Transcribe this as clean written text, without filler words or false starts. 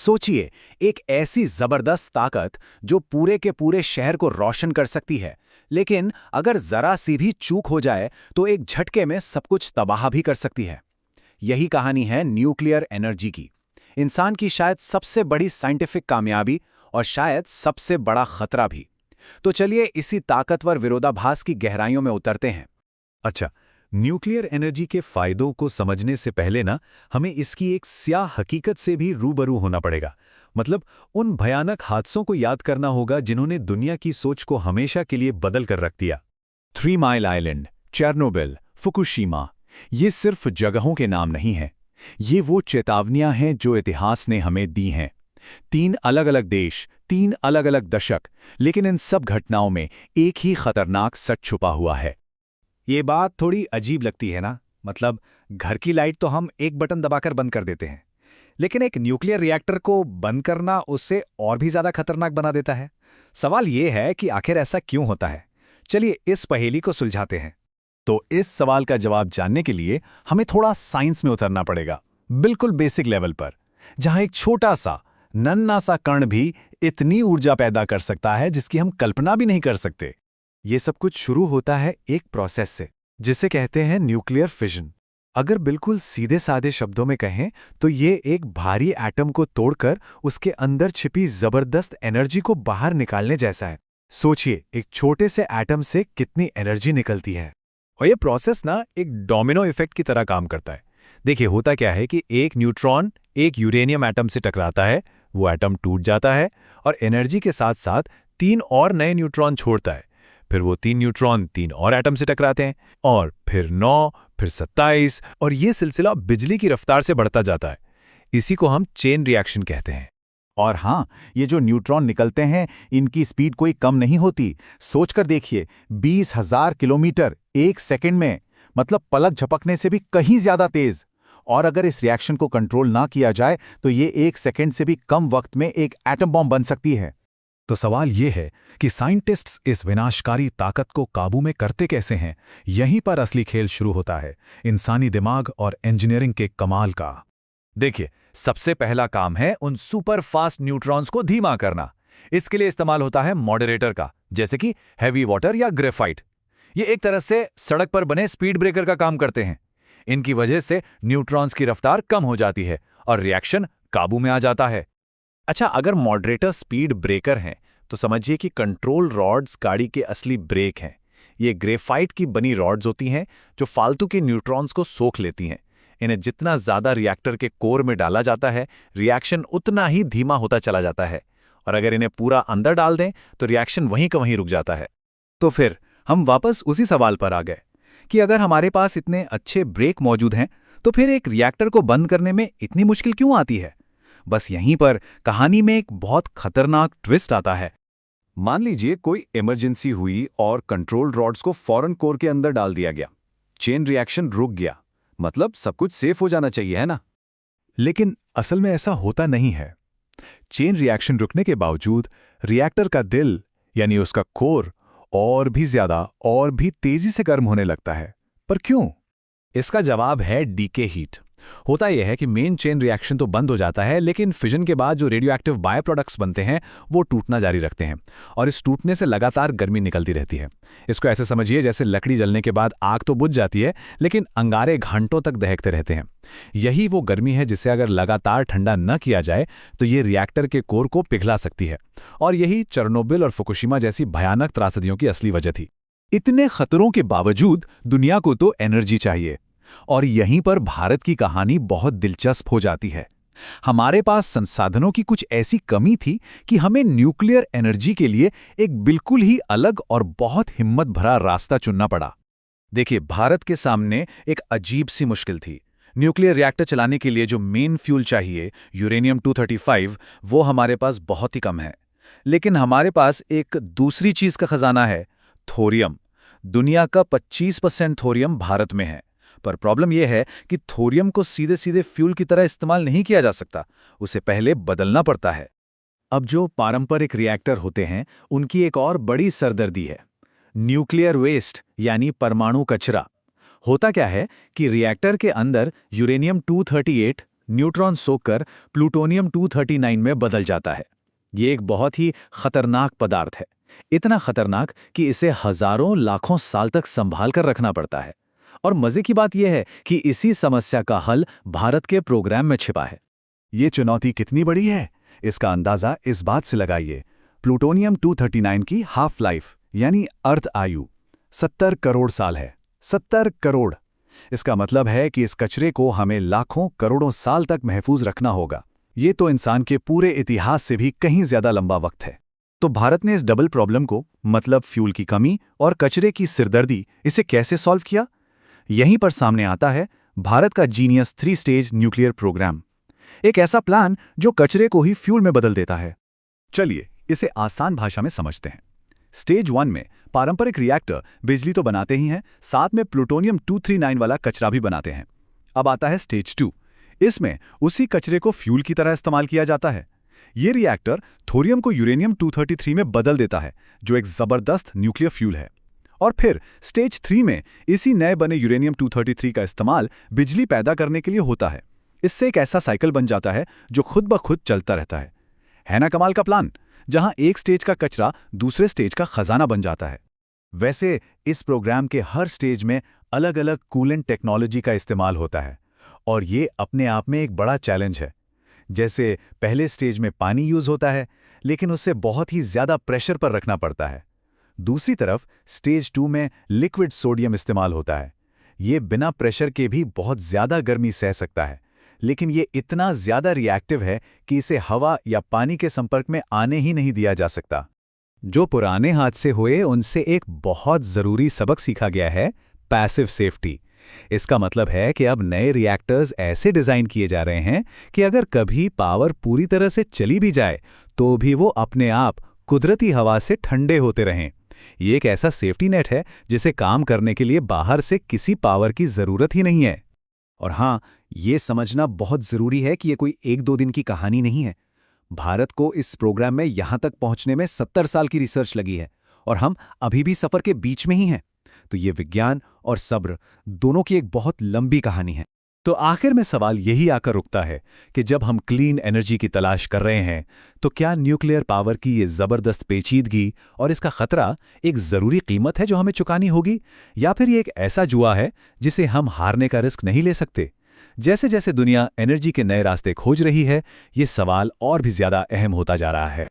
सोचिए, एक ऐसी जबरदस्त ताकत जो पूरे के पूरे शहर को रोशन कर सकती है, लेकिन अगर जरा सी भी चूक हो जाए तो एक झटके में सब कुछ तबाह भी कर सकती है। यही कहानी है न्यूक्लियर एनर्जी की, इंसान की शायद सबसे बड़ी साइंटिफिक कामयाबी और शायद सबसे बड़ा खतरा भी। तो चलिए इसी ताकतवर विरोधाभास की गहराइयों में उतरते हैं। अच्छा, न्यूक्लियर एनर्जी के फायदों को समझने से पहले ना हमें इसकी एक स्याह हकीकत से भी रूबरू होना पड़ेगा। मतलब उन भयानक हादसों को याद करना होगा जिन्होंने दुनिया की सोच को हमेशा के लिए बदल कर रख दिया। 3 माइल आइलैंड, चेरनोबिल, फुकुशिमा, ये सिर्फ जगहों के नाम नहीं हैं। ये वो चेतावनियां हैं जो इतिहास ने हमें दी हैं। 3 अलग-अलग देश, 3 अलग-अलग दशक, लेकिन इन सब घटनाओं में एक ही खतरनाक सच छुपा हुआ है। ये बात थोड़ी अजीब लगती है ना। मतलब घर की लाइट तो हम एक बटन दबाकर बंद कर देते हैं, लेकिन एक न्यूक्लियर रिएक्टर को बंद करना उससे और भी ज्यादा खतरनाक बना देता है। सवाल ये है कि आखिर ऐसा क्यों होता है। चलिए इस पहेली को सुलझाते हैं। तो इस सवाल का जवाब जानने के लिए हमें थोड़ा साइंस में उतरना पड़ेगा, बिल्कुल बेसिक लेवल पर, जहां एक छोटा सा नन्हा सा कण भी इतनी ऊर्जा पैदा कर सकता है जिसकी हम कल्पना भी नहीं कर सकते। ये सब कुछ शुरू होता है एक प्रोसेस से, जिसे कहते हैं न्यूक्लियर फिजन। अगर बिल्कुल सीधे साधे शब्दों में कहें तो ये एक भारी एटम को तोड़कर उसके अंदर छिपी जबरदस्त एनर्जी को बाहर निकालने जैसा है। सोचिए, एक छोटे से एटम से कितनी एनर्जी निकलती है। और ये प्रोसेस ना एक डोमिनो इफेक्ट की तरह काम करता है। देखिए होता क्या है कि एक न्यूट्रॉन एक यूरेनियम एटम से टकराता है, वो एटम टूट जाता है और एनर्जी के साथ साथ 3 और नए न्यूट्रॉन छोड़ता है। फिर वो 3 न्यूट्रॉन 3 और एटम से टकराते हैं और फिर 9, फिर 27, और ये सिलसिला बिजली की रफ्तार से बढ़ता जाता है। इसी को हम चेन रिएक्शन कहते हैं। और हाँ, ये जो न्यूट्रॉन निकलते हैं इनकी स्पीड कोई कम नहीं होती। सोचकर देखिए, 20,000 किलोमीटर एक सेकंड में, मतलब पलक झपकने से भी कहीं ज्यादा तेज। और अगर इस रिएक्शन को कंट्रोल ना किया जाए तो ये 1 सेकंड से भी कम वक्त में एक एटम बॉम्ब बन सकती है। तो सवाल ये है कि साइंटिस्ट्स इस विनाशकारी ताकत को काबू में करते कैसे हैं। यहीं पर असली खेल शुरू होता है, इंसानी दिमाग और इंजीनियरिंग के कमाल का। देखिए, सबसे पहला काम है उन सुपर फास्ट न्यूट्रॉन्स को धीमा करना। इसके लिए इस्तेमाल होता है मॉडरेटर का, जैसे कि हैवी वाटर या ग्रेफाइट। ये एक तरह से सड़क पर बने स्पीड ब्रेकर का काम करते हैं। इनकी वजह से न्यूट्रॉन्स की रफ्तार कम हो जाती है और रिएक्शन काबू में आ जाता है। अच्छा, अगर मॉडरेटर स्पीड ब्रेकर हैं तो समझिए कि कंट्रोल रॉड्स गाड़ी के असली ब्रेक हैं। ये ग्रेफाइट की बनी रॉड्स होती हैं जो फालतू के न्यूट्रॉन्स को सोख लेती हैं। इन्हें जितना ज्यादा रिएक्टर के कोर में डाला जाता है, रिएक्शन उतना ही धीमा होता चला जाता है, और अगर इन्हें पूरा अंदर डाल दें तो रिएक्शन वहीं का वहीं रुक जाता है। तो फिर हम वापस उसी सवाल पर आ गए कि अगर हमारे पास इतने अच्छे ब्रेक मौजूद हैं तो फिर एक रिएक्टर को बंद करने में इतनी मुश्किल क्यों आती है। बस यहीं पर कहानी में एक बहुत खतरनाक ट्विस्ट आता है। मान लीजिए कोई इमरजेंसी हुई और कंट्रोल रॉड्स को फौरन कोर के अंदर डाल दिया गया। चेन रिएक्शन रुक गया, मतलब सब कुछ सेफ हो जाना चाहिए, है ना? लेकिन असल में ऐसा होता नहीं है। चेन रिएक्शन रुकने के बावजूद रिएक्टर का दिल यानी उसका कोर और भी ज्यादा और भी तेजी से गर्म होने लगता है। पर क्यों? इसका जवाब है डीके हीट। होता यह है कि मेन चेन रिएक्शन तो बंद हो जाता है, लेकिन फिजन के बाद जो रेडियो एक्टिव बाय प्रोडक्ट्स बनते हैं वो टूटना जारी रखते हैं, और इस टूटने से लगातार गर्मी निकलती रहती है। इसको ऐसे समझिए जैसे लकड़ी जलने के बाद आग तो बुझ जाती है, लेकिन अंगारे घंटों तक दहकते रहते हैं। यही वो गर्मी है जिसे अगर लगातार ठंडा न किया जाए तो ये रिएक्टर के कोर को पिघला सकती है, और यही चेरनोबिल और फुकुशिमा जैसी भयानक त्रासदियों की असली वजह थी। इतने खतरों के बावजूद दुनिया को तो एनर्जी चाहिए, और यहीं पर भारत की कहानी बहुत दिलचस्प हो जाती है। हमारे पास संसाधनों की कुछ ऐसी कमी थी कि हमें न्यूक्लियर एनर्जी के लिए एक बिल्कुल ही अलग और बहुत हिम्मत भरा रास्ता चुनना पड़ा। देखिए, भारत के सामने एक अजीब सी मुश्किल थी। न्यूक्लियर रिएक्टर चलाने के लिए जो मेन फ्यूल चाहिए, यूरेनियम 235, वो हमारे पास बहुत ही कम है। लेकिन हमारे पास एक दूसरी चीज का खजाना है, थोरियम। दुनिया का 25% थोरियम भारत में है। पर प्रॉब्लम यह है कि थोरियम को सीधे सीधे फ्यूल की तरह इस्तेमाल नहीं किया जा सकता, उसे पहले बदलना पड़ता है। अब जो पारंपरिक रिएक्टर होते हैं उनकी एक और बड़ी सरदर्दी है, न्यूक्लियर वेस्ट यानी परमाणु कचरा। होता क्या है कि रिएक्टर के अंदर यूरेनियम 238 न्यूट्रॉन सोखकर प्लूटोनियम 239 में बदल जाता है। ये एक बहुत ही खतरनाक पदार्थ है, इतना खतरनाक कि इसे हजारों लाखों साल तक संभाल कर रखना पड़ता है। और मजे की बात यह है कि इसी समस्या का हल भारत के प्रोग्राम में छिपा है। ये चुनौती कितनी बड़ी है, इसका अंदाजा इस बात से लगाइए। प्लूटोनियम 239 की हाफ लाइफ यानी अर्थ आयु 70 करोड़ साल है। 70 करोड़। इसका मतलब है कि इस कचरे को हमें लाखों करोड़ों साल तक महफूज रखना होगा। ये तो इंसान के पूरे इतिहास से भी कहीं ज्यादा लंबा वक्त है। तो भारत ने इस डबल प्रॉब्लम को, मतलब फ्यूल की कमी और कचरे की सिरदर्दी, इसे कैसे सॉल्व किया? यहीं पर सामने आता है भारत का जीनियस 3 स्टेज न्यूक्लियर प्रोग्राम। एक ऐसा प्लान जो कचरे को ही फ्यूल में बदल देता है। चलिए इसे आसान भाषा में समझते हैं। स्टेज 1 में पारंपरिक रिएक्टर बिजली तो बनाते ही हैं, साथ में प्लूटोनियम 239 वाला कचरा भी बनाते हैं। अब आता है स्टेज 2। इसमें उसी कचरे को फ्यूल की तरह इस्तेमाल किया जाता है। ये रिएक्टर थोरियम को यूरेनियम 233 में बदल देता है, जो एक जबरदस्त न्यूक्लियर फ्यूल है। और फिर स्टेज 3 में इसी नए बने यूरेनियम 233 का इस्तेमाल बिजली पैदा करने के लिए होता है। इससे एक ऐसा साइकिल बन जाता है जो खुद ब खुद चलता रहता है ना कमाल का प्लान, जहां एक स्टेज का कचरा दूसरे स्टेज का खजाना बन जाता है। वैसे इस प्रोग्राम के हर स्टेज में अलग अलग कूलेंट टेक्नोलॉजी का इस्तेमाल होता है, और ये अपने आप में एक बड़ा चैलेंज है। जैसे पहले स्टेज में पानी यूज होता है, लेकिन उसे बहुत ही ज्यादा प्रेशर पर रखना पड़ता है। दूसरी तरफ स्टेज 2 में लिक्विड सोडियम इस्तेमाल होता है। ये बिना प्रेशर के भी बहुत ज्यादा गर्मी सह सकता है, लेकिन ये इतना ज्यादा रिएक्टिव है कि इसे हवा या पानी के संपर्क में आने ही नहीं दिया जा सकता। जो पुराने हादसे हुए उनसे एक बहुत जरूरी सबक सीखा गया है, पैसिव सेफ्टी। इसका मतलब है कि अब नए रिएक्टर्स ऐसे डिजाइन किए जा रहे हैं कि अगर कभी पावर पूरी तरह से चली भी जाए तो भी वो अपने आप कुदरती हवा से ठंडे होते रहें। ये एक ऐसा सेफ्टी नेट है जिसे काम करने के लिए बाहर से किसी पावर की जरूरत ही नहीं है। और हाँ, ये समझना बहुत जरूरी है कि ये कोई 1-2 दिन की कहानी नहीं है। भारत को इस प्रोग्राम में यहां तक पहुंचने में 70 साल की रिसर्च लगी है, और हम अभी भी सफर के बीच में ही हैं। तो ये विज्ञान और सब्र दोनों की एक बहुत लंबी कहानी है। तो आखिर में सवाल यही आकर रुकता है कि जब हम क्लीन एनर्जी की तलाश कर रहे हैं, तो क्या न्यूक्लियर पावर की ये जबरदस्त पेचीदगी और इसका खतरा एक जरूरी कीमत है जो हमें चुकानी होगी, या फिर ये एक ऐसा जुआ है जिसे हम हारने का रिस्क नहीं ले सकते? जैसे जैसे दुनिया एनर्जी के नए रास्ते खोज रही है, ये सवाल और भी ज्यादा अहम होता जा रहा है।